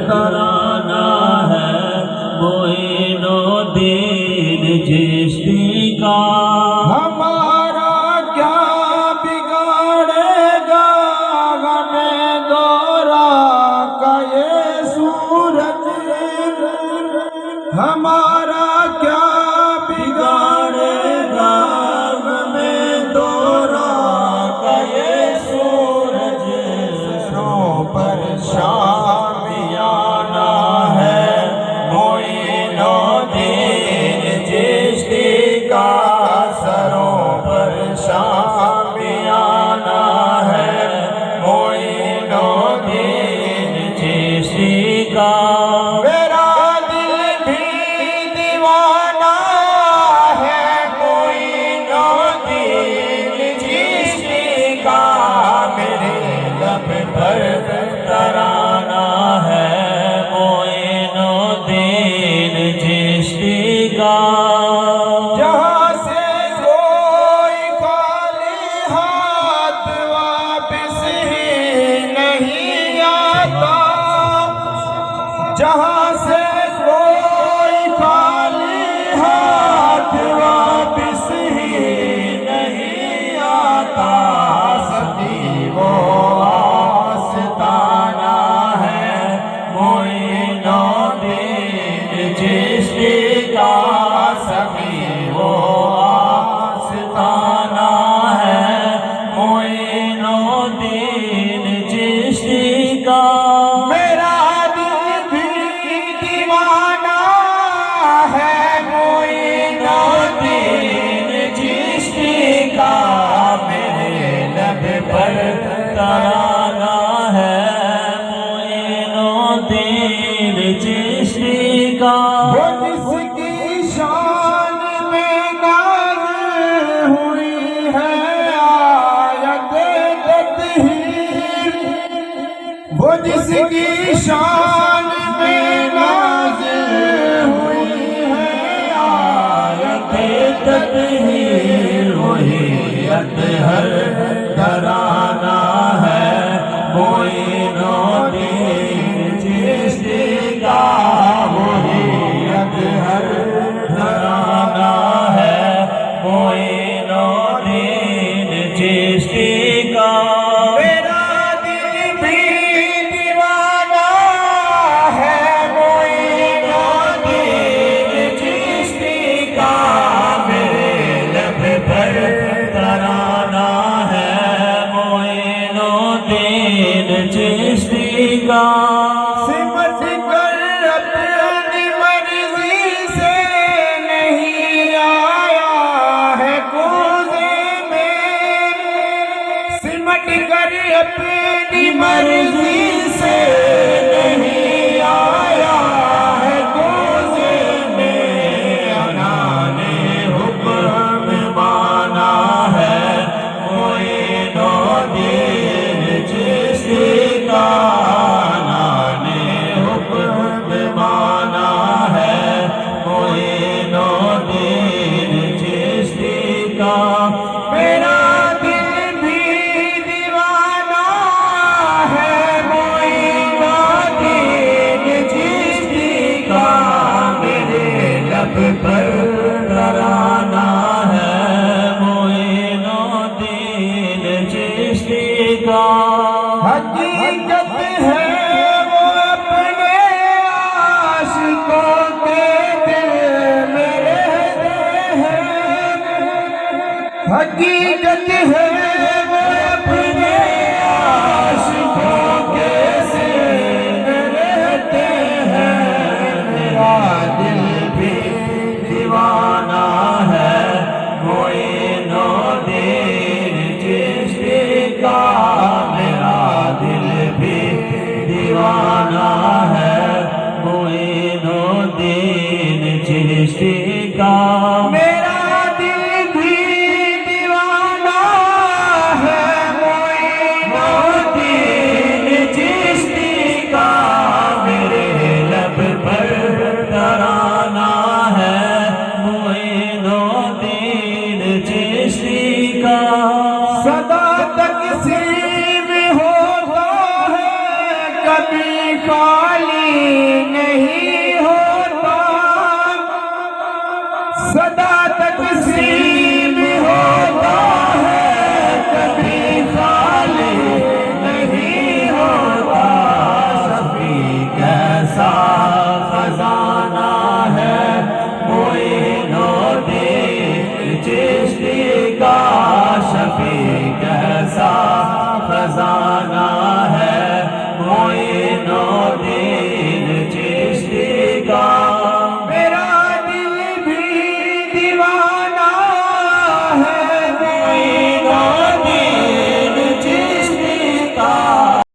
तराना है मोइनुद्दीन चिश्ती का। हमारा क्या बिगाड़ेगा हमें दौरा का ये सूरज, हमारा क्या बिगाड़ेगा हमें दौरा का ये सूरज। सरों पर शामियाना है मोइनुद्दीन चिश्ती का, सरों पर शामियाना है मोइनुद्दीन चिश्ती का। मेरा दिल भी दीवाना है मोइनुद्दीन चिश्ती का, मेरे लब पर तराना है मोइनुद्दीन चिश्ती का। जहाँ से कोई खाली हाथ वापस ही नहीं आता, जहाँ से कोई खाली हाथ वापस ही नहीं आता। सती वो आस्ताना है मोइनुद्दीन चिश्ती का, सखी वो आस्ताना है मोइनुद्दीन चिश्ती का। मेरा दिल भी दीवाना है मोइनुद्दीन चिश्ती का, मेरे लब पर तराना है मोइनुद्दीन चिश्ती का। वो जिसकी शान में नाज़िल हुई है आयत तत्हीर, वो जिसकी शान में नाज़िल हुई है आयत तत्हीर, वही अतहर घराना है मोइनुद्दीन चिश्ती का, वही अतहर तराना है मोइनुद्दीन चिश्ती का। मेरा दिल भी दीवाना है मोइनुद्दीन चिश्ती का, मेरे लब पर तराना है मोइनुद्दीन चिश्ती का। सिमट कर अपनी मर्जी से नहीं आया है कोज़े में, सिमट कर अपनी मर्जी से नहीं आया है कोज़े में। अना ने हुक्म माना है मोइनुद्दीन चिश्ती का, अना ने हुक्म माना है मोइनुद्दीन चिश्ती का। मेरा दिल भी दीवाना है मोइनुद्दीन चिश्ती का, मेरे लब पर